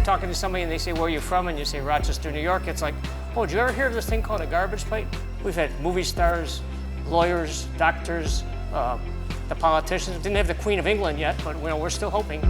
talking to somebody and they say, where are you from? And you say, Rochester, New York. It's like, oh, did you ever hear of this thing called a garbage plate? We've had movie stars, lawyers, doctors, the politicians. Didn't have the Queen of England yet, but we're still hoping.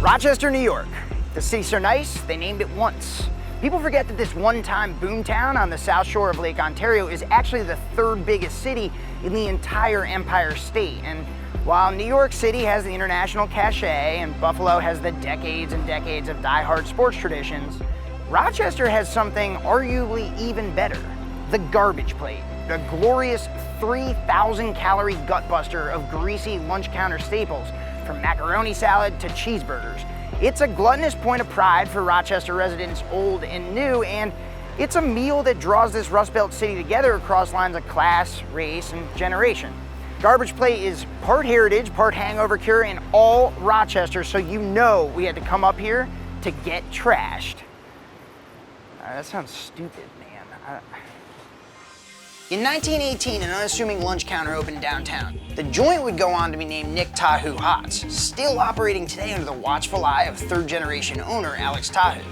Rochester, New York. The city's so nice, they named it once. People forget that this one-time boomtown on the south shore of Lake Ontario is actually the third biggest city in the entire Empire State. And while New York City has the international cachet and Buffalo has the decades and decades of diehard sports traditions, Rochester has something arguably even better, the garbage plate. A glorious 3,000-calorie gutbuster of greasy lunch counter staples, from macaroni salad to cheeseburgers. It's a gluttonous point of pride for Rochester residents old and new, and it's a meal that draws this Rust Belt city together across lines of class, race, and generation. Garbage plate is part heritage, part hangover cure in all Rochester, so you know we had to come up here to get trashed. That sounds stupid, man. In 1918, an unassuming lunch counter opened downtown. The joint would go on to be named Nick Tahou Hots, still operating today under the watchful eye of third-generation owner Alex Tahou.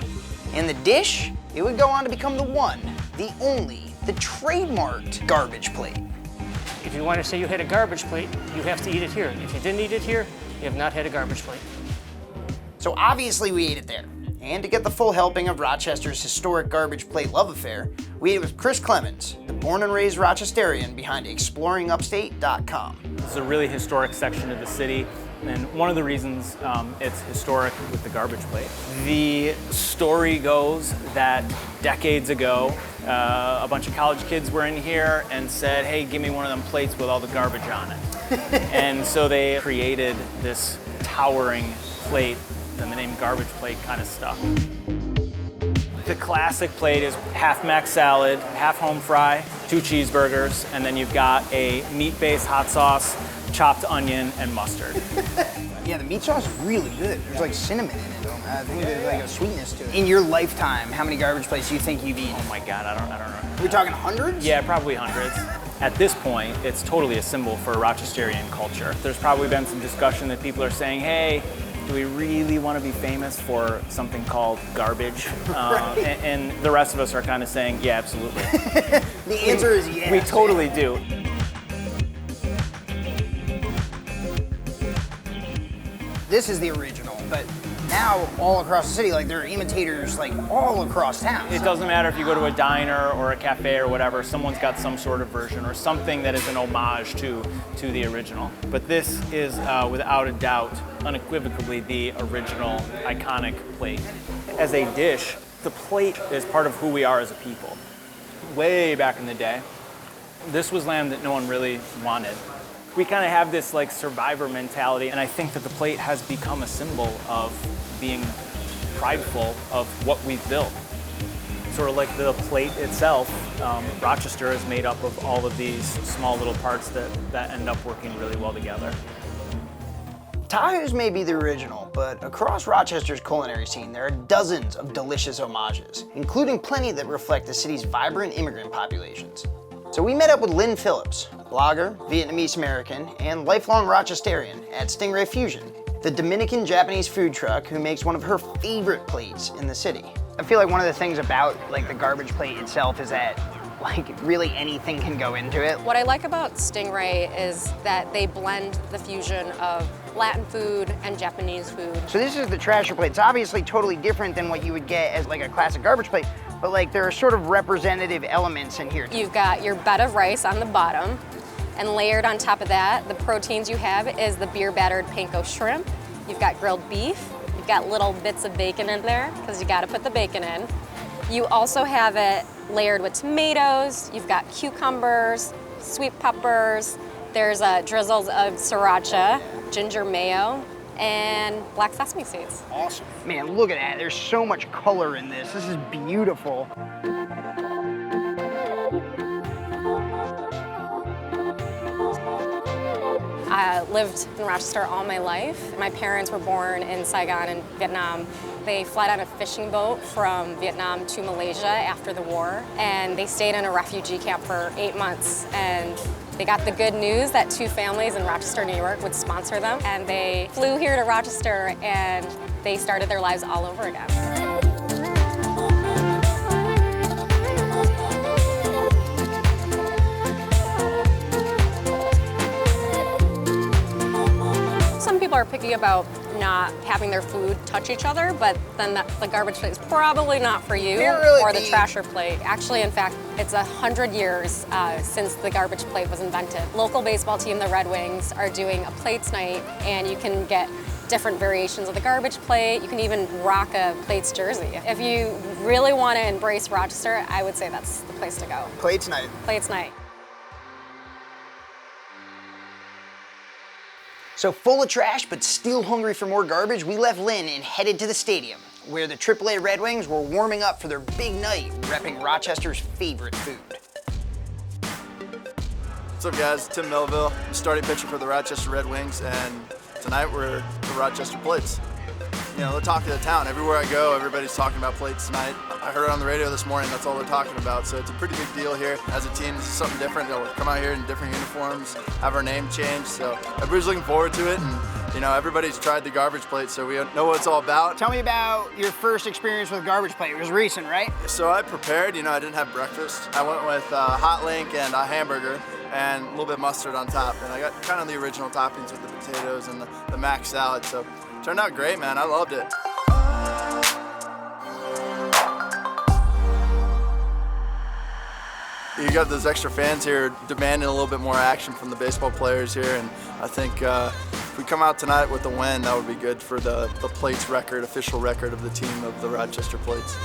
And the dish, it would go on to become the one, the only, the trademarked garbage plate. If you want to say you had a garbage plate, you have to eat it here. If you didn't eat it here, you have not had a garbage plate. So obviously we ate it there. And to get the full helping of Rochester's historic garbage plate love affair, we ate it with Chris Clemens, the born and raised Rochesterian behind exploringupstate.com. This is a really historic section of the city, and one of the reasons it's historic with the garbage plate. The story goes that decades ago, a bunch of college kids were in here and said, hey, give me one of them plates with all the garbage on it. And so they created this towering plate, and the name garbage plate kind of stuck. The classic plate is half mac salad, half home fry, 2 cheeseburgers, and then you've got a meat-based hot sauce, chopped onion, and mustard. Yeah, the meat sauce is really good. There's like cinnamon in it. I think there's like a sweetness to it. In your lifetime, how many garbage plates do you think you've eaten? Oh my God, I don't know. We're talking hundreds? Yeah, probably hundreds. At this point, it's totally a symbol for Rochesterian culture. There's probably been some discussion that people are saying, hey, do we really want to be famous for something called garbage? And the rest of us are kind of saying, yeah, absolutely. The answer is yes. We totally do. This is the original, but now all across the city, like there are imitators like all across town. It doesn't matter if you go to a diner or a cafe or whatever, someone's got some sort of version or something that is an homage to the original. But this is, without a doubt, unequivocally the original iconic plate. As a dish, the plate is part of who we are as a people. Way back in the day, this was land that no one really wanted. We kind of have this like survivor mentality, and I think that the plate has become a symbol of being prideful of what we've built. Sort of like the plate itself, Rochester is made up of all of these small little parts that end up working really well together. Tahou's may be the original, but across Rochester's culinary scene, there are dozens of delicious homages, including plenty that reflect the city's vibrant immigrant populations. So we met up with Linh Phillips, blogger, Vietnamese American, and lifelong Rochesterian at Stingray Fusion, the Dominican-Japanese food truck who makes one of her favorite plates in the city. I feel like one of the things about like the garbage plate itself is that like really anything can go into it. What I like about Stingray is that they blend the fusion of Latin food and Japanese food. So this is the trasher plate. It's obviously totally different than what you would get as like a classic garbage plate, but like there are sort of representative elements in here. You've got your bed of rice on the bottom, and layered on top of that, the proteins you have is the beer battered panko shrimp. You've got grilled beef. You've got little bits of bacon in there, because you gotta put the bacon in. You also have it layered with tomatoes. You've got cucumbers, sweet peppers. There's drizzles of sriracha, ginger mayo, and black sesame seeds. Awesome. Man, look at that. There's so much color in this. This is beautiful. I lived in Rochester all my life. My parents were born in Saigon in Vietnam. They fled on a fishing boat from Vietnam to Malaysia after the war, and they stayed in a refugee camp for 8 months. And They got the good news that 2 families in Rochester, New York would sponsor them, and they flew here to Rochester and they started their lives all over again. Some people are picky about not having their food touch each other, but then the garbage plate is probably not for you, or the trasher plate. Actually, in fact, it's 100 years since the garbage plate was invented. Local baseball team, the Red Wings, are doing a plates night, and you can get different variations of the garbage plate. You can even rock a plates jersey. If you really want to embrace Rochester, I would say that's the place to go. Plates night. Plates night. So full of trash, but still hungry for more garbage, we left Lynn and headed to the stadium, where the AAA Red Wings were warming up for their big night, repping Rochester's favorite food. What's up, guys? Tim Melville, starting pitcher for the Rochester Red Wings, and tonight we're the Rochester Plates. You know, the talk of the town. Everywhere I go, everybody's talking about plates tonight. I heard it on the radio this morning, that's all they're talking about. So it's a pretty big deal here. As a team, this is something different. They'll come out here in different uniforms, have our name changed. So everybody's looking forward to it. And, you know, everybody's tried the garbage plate, so we know what it's all about. Tell me about your first experience with garbage plate. It was recent, right? So I prepared, you know, I didn't have breakfast. I went with hot link and a hamburger and a little bit of mustard on top. And I got kind of the original toppings with the potatoes and the mac salad. So it turned out great, man. I loved it. You got those extra fans here demanding a little bit more action from the baseball players here, and I think if we come out tonight with a win, that would be good for the Plates record, official record of the team of the Rochester Plates.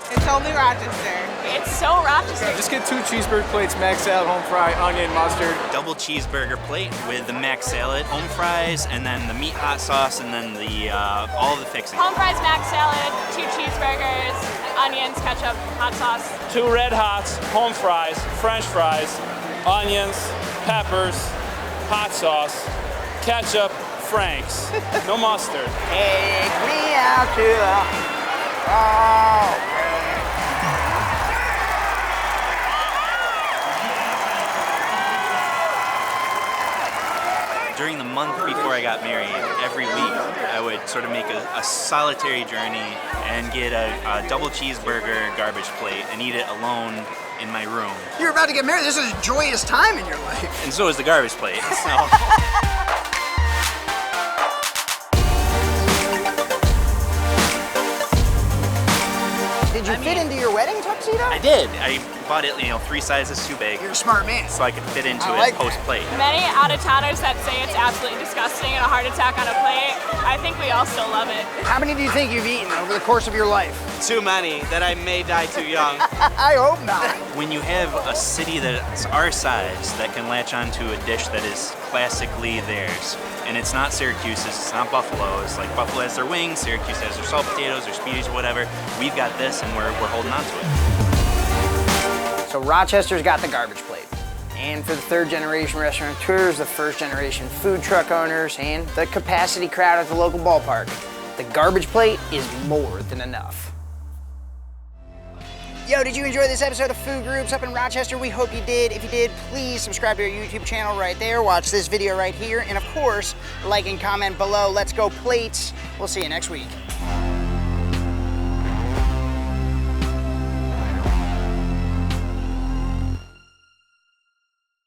It's only Rochester. It's so Rochester. Just get 2 cheeseburger plates, mac salad, home fry, onion, mustard. Double cheeseburger plate with the mac salad, home fries, and then the meat hot sauce, and then the all the fixings. Home fries, mac salad, 2 cheeseburgers, onions, ketchup, hot sauce. 2 red hots, home fries, french fries, onions, peppers, hot sauce, ketchup, Frank's. No mustard. Take me out to the During the month before I got married, every week I would sort of make a solitary journey and get a double cheeseburger garbage plate and eat it alone in my room. You're about to get married. This is a joyous time in your life. And so is the garbage plate. So. Did you fit into your wedding tuxedo? I did. I bought it, 3 sizes too big. You're a smart man. So I could fit into I like it post-plate. Many out-of-towners that say it's absolutely disgusting and a heart attack on a plate. I think we all still love it. How many do you think you've eaten over the course of your life? Too many that I may die too young. I hope not. When you have a city that's our size that can latch onto a dish that is classically theirs, and it's not Syracuse's, it's not Buffalo's. Like Buffalo has their wings, Syracuse has their salt potatoes, their speedies, whatever. We've got this, and we're holding on to it. So Rochester's got the garbage plate. And for the 3rd-generation restaurateurs, the 1st-generation food truck owners, and the capacity crowd at the local ballpark, the garbage plate is more than enough. Yo, did you enjoy this episode of Food Groups up in Rochester? We hope you did. If you did, please subscribe to our YouTube channel right there. Watch this video right here. And of course, like and comment below. Let's go Plates. We'll see you next week.